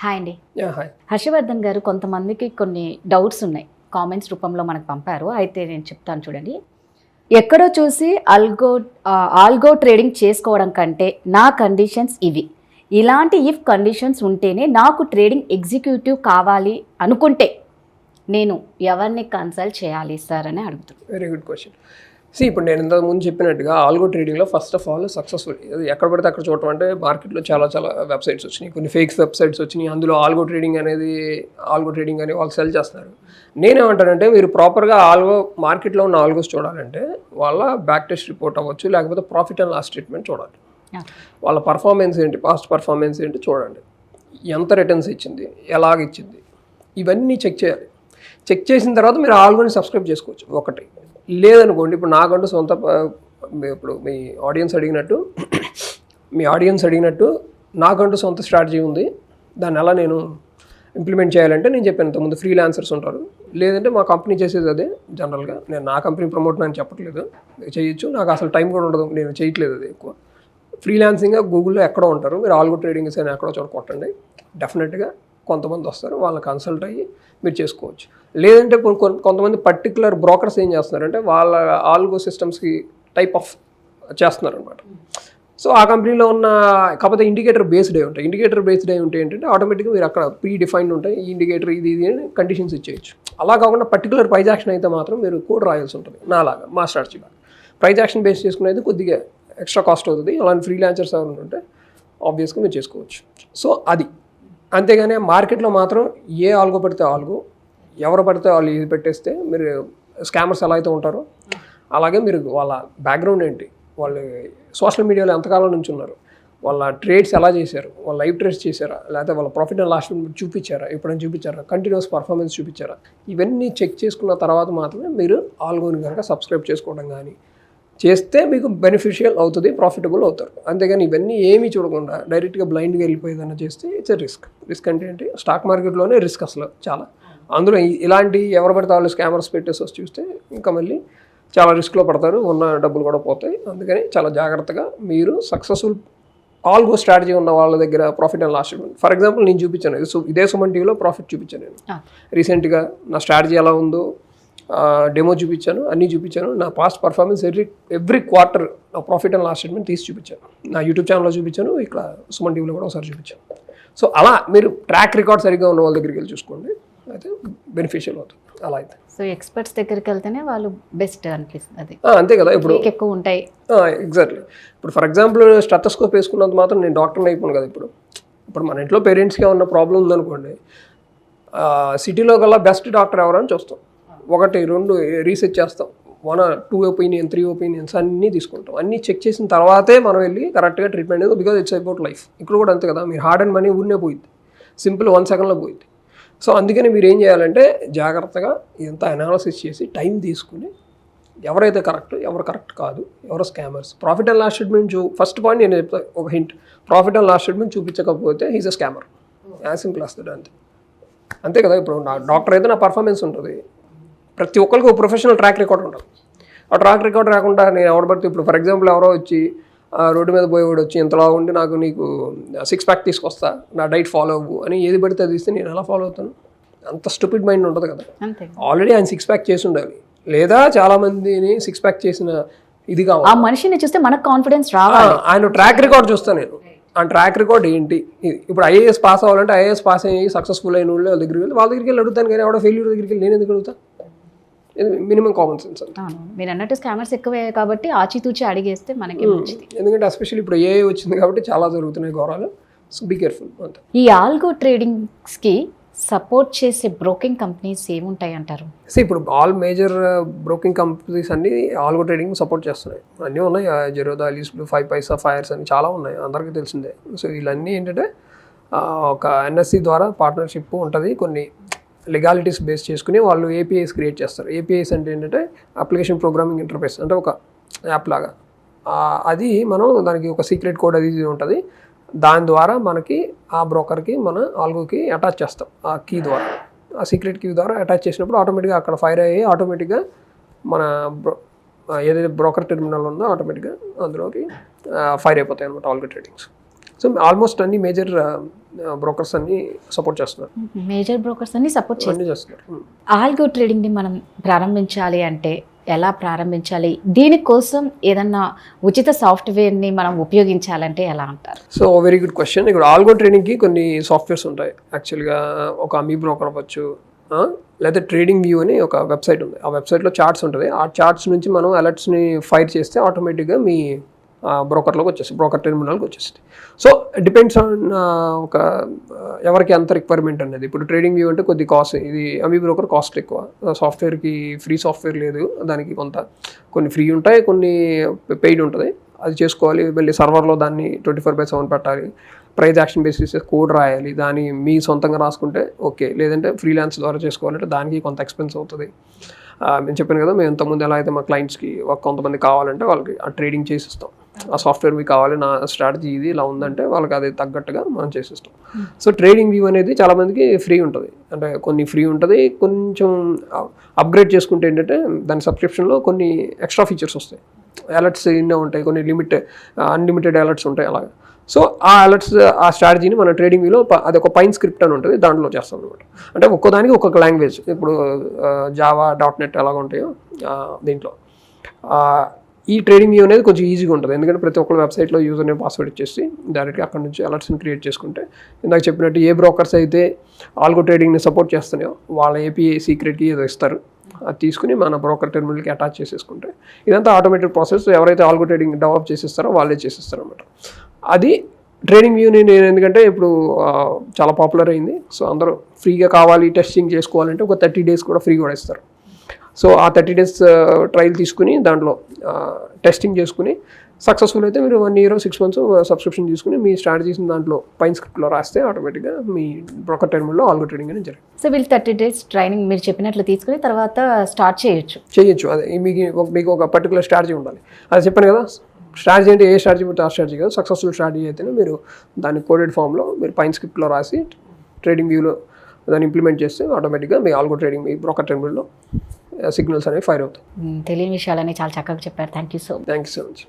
Hi అండి. Hi. Harshavardhan గారు కొంతమందికి కొన్ని డౌట్స్ ఉన్నాయి, కామెంట్స్ రూపంలో మనకు పంపారు. అయితే నేను చెప్తాను చూడండి. ఎక్కడో చూసి ఆల్గో ట్రేడింగ్ చేసుకోవడం కంటే నా కండిషన్స్ ఇవి, ఇలాంటి ఇఫ్ కండిషన్స్ ఉంటేనే నాకు ట్రేడింగ్ ఎగ్జిక్యూటివ్ కావాలి అనుకుంటే నేను ఎవరిని కన్సల్ట్ చేయాలి సార్ అని అడుగుతున్నాను. Very good question. ఇప్పుడు నేను ఇంతకు ముందు చెప్పినట్టుగా ఆల్గో ట్రేడింగ్లో ఫస్ట్ ఆఫ్ ఆల్ సక్సెస్ఫుల్ ఎక్కడ పడితే అక్కడ చూడటం అంటే మార్కెట్లో చాలా వెబ్సైట్స్ వచ్చినాయి, కొన్ని ఫేక్ వెబ్సైట్స్ వచ్చినాయి. అందులో ఆల్గో ట్రేడింగ్ అని వాళ్ళు సెల్ చేస్తున్నారు. నేనేమంటానంటే మీరు ప్రాపర్గా మార్కెట్లో ఉన్న ఆల్గోస్ చూడాలంటే వాళ్ళ బ్యాక్ టెస్ట్ రిపోర్ట్ అవ్వచ్చు, లేకపోతే ప్రాఫిట్ అండ్ లాస్ స్టేట్మెంట్ చూడాలి. వాళ్ళ పర్ఫార్మెన్స్ ఏంటి, పాస్ట్ పర్ఫార్మెన్స్ ఏంటి చూడండి, ఎంత రిటర్న్స్ ఇచ్చింది, ఎలాగ ఇచ్చింది, ఇవన్నీ చెక్ చేయాలి. చెక్ చేసిన తర్వాత మీరు ఆల్గోని సబ్స్క్రైబ్ చేసుకోవచ్చు. ఒకటి లేదనుకోండి, ఇప్పుడు నాకంటూ సొంత, ఇప్పుడు మీ ఆడియన్స్ అడిగినట్టు నాకంటూ సొంత స్ట్రాటజీ ఉంది. దాన్ని ఎలా నేను ఇంప్లిమెంట్ చేయాలంటే నేను చెప్పాను ఇంతకుముందు ఫ్రీలాన్సర్స్ ఉంటారు, లేదంటే మా కంపెనీ చేసేది అదే. జనరల్గా నేను నా కంపెనీ ప్రమోట్ అని చెప్పట్లేదు, చేయొచ్చు, నాకు అసలు టైం కూడా ఉండదు, నేను చేయట్లేదు అది ఎక్కువ. ఫ్రీలాన్సింగ్గా గూగుల్లో ఎక్కడో ఉంటారు, మీరు ఆల్గో ట్రేడింగ్స్ అని ఎక్కడో చోట కొట్టండి, డెఫినెట్గా కొంతమంది వస్తారు, వాళ్ళని కన్సల్ట్ అయ్యి మీరు చేసుకోవచ్చు. లేదంటే కొంతమంది పర్టికులర్ బ్రోకర్స్ ఏం చేస్తున్నారంటే వాళ్ళ ఆల్గో సిస్టమ్స్కి టైప్ ఆఫ్ చేస్తున్నారు అనమాట. సో ఆ కంపెనీలో ఉన్న కాకపోతే ఇండికేటర్ బేస్డ్ అయి ఉంటాయి. ఇండికేటర్ బేస్డ్ అయి ఉంటే ఏంటంటే ఆటోమేటిక్గా మీరు అక్కడ ప్రీ డిఫైన్డ్ ఉంటాయి, ఈ ఇండికేటర్ ఇది అని కండిషన్స్ ఇచ్చేయచ్చు. అలా కాకుండా పర్టికులర్ ప్రైజ్ యాక్షన్ అయితే మాత్రం మీరు కోడ్ రాయాల్సి ఉంటుంది. నాలాగా మా స్ట్రాటజీ ప్రైజ్ యాక్షన్ బేస్ చేసుకునేది కొద్దిగా ఎక్స్ట్రా కాస్ట్ అవుతుంది. అలాంటి ఫ్రీలాన్సర్స్ ఎవరైనా ఉంటే ఆబ్వియస్గా మీరు చేసుకోవచ్చు. సో అది అంతేగాని మార్కెట్లో మాత్రం ఏ ఆల్గో పడితే ఆల్గో, ఎవరు పడితే వాళ్ళు ఇది పెట్టేస్తే మీరు స్కామర్స్ ఎలా అయితే ఉంటారో అలాగే మీరు వాళ్ళ బ్యాక్గ్రౌండ్ ఏంటి, వాళ్ళు సోషల్ మీడియాలో ఎంతకాలం నుంచి ఉన్నారు, వాళ్ళ ట్రేడ్స్ ఎలా చేశారు, వాళ్ళ లైవ్ ట్రేడ్స్ చేశారా, లేకపోతే వాళ్ళ ప్రాఫిట్ అండ్ లాస్ చూపించారా, ఎప్పుడైనా చూపించారా, కంటిన్యూస్ పర్ఫార్మెన్స్ చూపించారా, ఇవన్నీ చెక్ చేసుకున్న తర్వాత మాత్రమే మీరు ఆల్గోని కనుక సబ్స్క్రైబ్ చేసుకోవడం కానీ చేస్తే మీకు బెనిఫిషియల్ అవుతుంది, ప్రాఫిటబుల్ అవుతారు. అంతేగాని ఇవన్నీ ఏమీ చూడకుండా డైరెక్ట్గా బ్లైండ్గా వెళ్ళిపోయేదన్నా చేస్తే ఇట్స్ రిస్క్ అంటే ఏంటి, స్టాక్ మార్కెట్లోనే రిస్క్ అసలు చాలా. అందులో ఇలాంటి ఎవరు పడితే వాళ్ళు స్కామర్స్ పెట్టేసి చూస్తే ఇంకా మళ్ళీ చాలా రిస్క్లో పడతారు, ఉన్న డబ్బులు కూడా పోతాయి. అందుకని చాలా జాగ్రత్తగా మీరు సక్సెస్ఫుల్ ఆల్గో స్ట్రాటజీ ఉన్న వాళ్ళ దగ్గర profit and loss statement, for example నేను చూపించాను, ఇదే సుమన్ టీవీలో ప్రాఫిట్ చూపించాను నేను రీసెంట్గా, నా స్ట్రాటజీ ఎలా ఉందో డెమో చూపించాను, అన్నీ చూపించాను. నా పాస్ట్ పర్ఫార్మెన్స్ ఎవ్రీ క్వార్టర్ నా ప్రాఫిట్ అండ్ లాస్ స్టేట్మెంట్ తీసి చూపించాను. నా యూట్యూబ్ ఛానల్లో చూపించాను, ఇక్కడ సుమన్ టీవీలో కూడా ఒకసారి చూపించాను. సో అలా మీరు ట్రాక్ రికార్డ్ సరిగ్గా ఉన్న వాళ్ళ దగ్గరికి వెళ్ళి చూసుకోండి, అయితే బెనిఫిషియల్ అవుతుంది. అలా అయితే సో ఎక్స్పర్ట్స్ దగ్గరికి వెళ్తేనే వాళ్ళు బెస్ట్ అనిపిస్తుంది. అంతే కదా, ఇప్పుడు ఎక్కువ ఉంటాయి. ఎగ్జాక్ట్లీ. ఇప్పుడు ఫర్ ఎగ్జాంపుల్ స్టెతస్కోప్ వేసుకున్నంత మాత్రం నేను డాక్టర్ని అయిపోను కదా. ఇప్పుడు మన ఇంట్లో పేరెంట్స్కి ఏమన్నా ప్రాబ్లం ఉందనుకోండి, సిటీలో కల్లా బెస్ట్ డాక్టర్ ఎవరని చూస్తాం, 1, 2 రీసెర్చ్ చేస్తాం, 1, 2 ఒపీనియన్, 3 ఒపీనియన్స్ అన్నీ తీసుకుంటాం. అన్నీ చెక్ చేసిన తర్వాతే మనం వెళ్ళి కరెక్ట్గా treatment, because it's about life. ఇక్కడ కూడా అంతే కదా, మీరు హార్డ్ అండ్ మనీ ఊరినే పోయింది, సింపుల్ 1 సెకండ్లో పోయింది. సో అందుకని మీరు ఏం చేయాలంటే జాగ్రత్తగా ఇదంతా అనాలిసిస్ చేసి టైం తీసుకుని ఎవరైతే కరెక్ట్, ఎవరు కరెక్ట్ కాదు, ఎవరు scammers. Profit and loss statement first point నేను చెప్తాను, ఒక hint, profit and loss statement చూపించకపోతే he's a scammer, as simple as that. అంతే కదా. ఇప్పుడు నా డాక్టర్ అయితే నా పర్ఫార్మెన్స్ ఉంటుంది, ప్రతి ఒక్కరికి ఒక ప్రొఫెషనల్ ట్రాక్ రికార్డ్ ఉంటుంది. ఆ ట్రాక్ రికార్డ్ రాకుండా నేను ఎవరు పడితే, ఇప్పుడు ఫర్ ఎగ్జాంపుల్ ఎవరో వచ్చి రోడ్డు మీద పోయేవాడు వచ్చి ఇంతలా ఉండి నీకు 6 ప్యాక్ తీసుకొస్తా, నా డైట్ ఫాలో అవ్వు అని ఏది పడితే అది ఇస్తే నేను ఎలా ఫాలో అవుతాను? అంత స్టూపిడ్ మైండ్ ఉంటుంది కదా. ఆల్రెడీ ఆయన 6 ప్యాక్ చేసి ఉండాలి, లేదా చాలా మందిని 6 ప్యాక్ చేసిన ఇది కావాలి. ఆ మనిషిని చూస్తే మనకు కాన్ఫిడెన్స్ రావాలి. ఆయన ట్రాక్ రికార్డ్ చూస్తాను నేను, ఆ ట్రాక్ రికార్డ్ ఏంటి. ఇప్పుడు ఐఏఎస్ పాస్ అవ్వాలంటే ఐఏఎస్ పాస్ అయ్యి సక్సెస్ఫుల్ అయిన వాళ్ళు వాళ్ళ దగ్గరికి వెళ్ళి అడుగుతాను, కానీ ఎవడో ఫెయిల్యూర్ దగ్గరికి వెళ్ళి నేను ఎందుకు అడుగుతాను? Minimum common sense. మీరు అన్నట్టు స్కామర్స్ ఎక్కువే కాబట్టి ఆచితూచి అడిగేస్తే మనకి మంచిది. ఎందుకంటే ఎస్పెషల్లీ ఇప్పుడు ఏఐ వచ్చింది కాబట్టి చాలా జరుగుతున్నాయి ఘోరాలు. సో బీ కేర్ఫుల్ అంతే. ఈ ఆల్గో ట్రేడింగ్స్కి సపోర్ట్ చేసే బ్రోకింగ్ కంపెనీస్ ఏముంటాయి అంటారు? ఇప్పుడు ఆల్ మేజర్ బ్రోకింగ్ కంపెనీస్ అన్ని ఆల్గో ట్రేడింగ్ సపోర్ట్ చేస్తున్నాయి. అన్నీ ఉన్నాయి, జెరోదా, లీస్లు, 5 పైసా, ఫైర్స్ అని చాలా ఉన్నాయి, అందరికీ తెలిసిందే. సో వీళ్ళన్నీ ఏంటంటే ఒక ఎన్ఎస్సి ద్వారా పార్ట్నర్షిప్ ఉంటుంది, కొన్ని లెగాలిటీస్ బేస్ చేసుకుని వాళ్ళు ఏపీఐస్ క్రియేట్ చేస్తారు. ఏపీఐస్ అంటే ఏంటంటే అప్లికేషన్ ప్రోగ్రామింగ్ ఇంటర్ఫేస్, అంటే ఒక యాప్ లాగా. అది మనం దానికి ఒక సీక్రెట్ కోడ్ అది ఉంటుంది, దాని ద్వారా మనకి ఆ బ్రోకర్కి మన ఆల్గోకి అటాచ్ చేస్తాం ఆ కీ ద్వారా. ఆ సీక్రెట్ కీ ద్వారా అటాచ్ చేసినప్పుడు ఆటోమేటిక్గా అక్కడ ఫైర్ అయ్యి ఆటోమేటిక్గా మన ఏదైతే బ్రోకర్ టెర్మినల్ ఉందో ఆటోమేటిక్గా అందులోకి ఫైర్ అయిపోతాయి అనమాట ఆల్గో ట్రేడింగ్స్. సో ఆల్మోస్ట్ అన్ని మేజర్ బ్రోకర్స్ అన్ని సపోర్ట్ చేస్తున్నారు, మేజర్ బ్రోకర్స్ అన్ని సపోర్ట్ అన్ని చేస్తున్నారు. ఆల్గో ట్రేడింగ్ని మనం ప్రారంభించాలి అంటే ఎలా ప్రారంభించాలి? దీనికోసం ఏదన్నా ఉచిత సాఫ్ట్వేర్ని మనం ఉపయోగించాలంటే ఎలా అంటారు? So very good question. ఇక్కడ ఆల్గో ట్రేడింగ్కి కొన్ని సాఫ్ట్వేర్స్ ఉంటాయి. యాక్చువల్గా ఒక అమీ బ్రోకర్ అవ్వచ్చు, లేదా ట్రేడింగ్ వ్యూ అని ఒక వెబ్సైట్ ఉంది. ఆ వెబ్సైట్లో చార్ట్స్ ఉంటుంది. ఆ చార్ట్స్ నుంచి మనం అలర్ట్స్ని ఫైర్ చేస్తే ఆటోమేటిక్గా మీ బ్రోకర్లోకి వచ్చేస్తుంది, బ్రోకర్ టెర్మినల్కి వచ్చేస్తుంది. సో డిపెండ్స్ ఆన్ ఒక ఎవరికి ఎంత రిక్వైర్మెంట్ అనేది. ఇప్పుడు ట్రేడింగ్ వ్యూ అంటే కొద్ది కాస్ట్, ఇది అమీ బ్రోకర్ కాస్ట్ ఎక్కువ. సాఫ్ట్వేర్కి ఫ్రీ సాఫ్ట్వేర్ లేదు, దానికి కొన్ని ఫ్రీ ఉంటాయి, కొన్ని పెయిడ్ ఉంటుంది. అది చేసుకోవాలి. మళ్ళీ సర్వర్లో దాన్ని 24/7 పెట్టాలి. ప్రైజ్ యాక్షన్ బేసిస్ కోడ్ రాయాలి, దాన్ని మీ సొంతంగా రాసుకుంటే ఓకే, లేదంటే ఫ్రీలాన్స్ ద్వారా చేసుకోవాలంటే దానికి కొంత ఎక్స్పెన్స్ అవుతుంది. నేను చెప్పాను కదా, మేము ఇంతకుముందు ఎలా అయితే మా క్లయింట్స్కి కొంతమంది కావాలంటే వాళ్ళకి ఆ ట్రేడింగ్ చేసిస్తాం. ఆ సాఫ్ట్వేర్ మీకు కావాలి, నా స్ట్రాటజీ ఇది ఇలా ఉందంటే వాళ్ళకి అది తగ్గట్టుగా మనం చేసిస్తాం. సో ట్రేడింగ్ వ్యూ అనేది చాలామందికి ఫ్రీ ఉంటుంది, అంటే కొన్ని ఫ్రీ ఉంటుంది. కొంచెం అప్గ్రేడ్ చేసుకుంటే ఏంటంటే దాని సబ్స్క్రిప్షన్లో కొన్ని ఎక్స్ట్రా ఫీచర్స్ వస్తాయి. అలర్ట్స్ ఎన్నో ఉంటాయి, కొన్ని అన్లిమిటెడ్ అలర్ట్స్ ఉంటాయి అలాగా. సో ఆ అలర్ట్స్, ఆ స్ట్రాటజీని మన ట్రేడింగ్ వ్యూలో అది ఒక పైన్ స్క్రిప్ట్ అని ఉంటుంది, దాంట్లో చేస్తాం అనమాట. అంటే ఒక్కోదానికి ఒక్కొక్క లాంగ్వేజ్. ఇప్పుడు జావా, .NET ఎలాగ ఉంటాయో దీంట్లో ఈ ట్రేడింగ్ వ్యూ అనేది కొంచెం ఈజీగా ఉంటుంది. ఎందుకంటే ప్రతి ఒక్కరు వెబ్సైట్లో యూజర్ నేమ్ పాస్వర్డ్ ఇచ్చేసి డైరెక్ట్గా అక్కడ నుంచి అలర్ట్స్ని క్రియేట్ చేసుకుంటే, ఇందాక చెప్పినట్టు ఏ బ్రోకర్స్ అయితే ఆల్గో ట్రేడింగ్ని సపోర్ట్ చేస్తున్నాయో వాళ్ళ ఏపీఐ సీక్రెట్కి ఏదో ఇస్తారు, అది తీసుకుని మన బ్రోకర్ టెర్మినల్కి అటాచ్ చేసేసుకుంటే ఇదంతా ఆటోమేటిక్ ప్రాసెస్. ఎవరైతే ఆల్గో ట్రేడింగ్ డెవలప్ చేసేస్తారో వాళ్ళే చేసేస్తారు అనమాట. అది ట్రేడింగ్ వ్యూని నేను ఎందుకంటే ఇప్పుడు చాలా పాపులర్ అయింది. సో అందరూ ఫ్రీగా కావాలి, టెస్టింగ్ చేసుకోవాలంటే ఒక 30 days కూడా ఫ్రీ కూడా ఇస్తారు. సో ఆ 30 days ట్రయల్ తీసుకుని దాంట్లో టెస్టింగ్ చేసుకుని సక్సెస్ఫుల్ అయితే మీరు 1 year 6 months సబ్స్క్రిప్షన్ తీసుకుని మీ స్ట్రాటజీస్ని దాంట్లో పైన్ స్క్రిప్ట్లో రాస్తే ఆటోమేటిక్గా మీ బ్రోకర్ టెర్మినల్లో ఆల్గో ట్రేడింగ్ అనేది జరుగుతుంది. సో వీళ్ళు 30 days ట్రైనింగ్ మీరు చెప్పినట్లు తీసుకుని తర్వాత స్టార్ట్ చేయొచ్చు. అదే మీకు ఒక పర్టికులర్ స్ట్రాటజీ ఉండాలి. అది చెప్పాను కదా, స్ట్రాటజీ అంటే ఏ స్ట్రాటజీ పెడితే ఆ స్ట్రాటజీ కదా. సక్సెస్ఫుల్ స్ట్రాటజీ అయితేనే మీరు దాన్ని కోడెడ్ ఫామ్లో మీరు పైన్ స్క్రిప్ట్లో రాసి ట్రేడింగ్ వ్యూలో దాన్ని ఇంప్లిమెంట్ చేస్తే ఆటోమేటిక్గా మీ ఆల్గో ట్రేడింగ్, మీ బ్రోకర్ టెర్మినల్లో సిగ్నల్స్ అనేవి ఫైర్ అవుతాయి. తెలియని విషయాలని చాలా చక్కగా చెప్పారు. Thank you so much.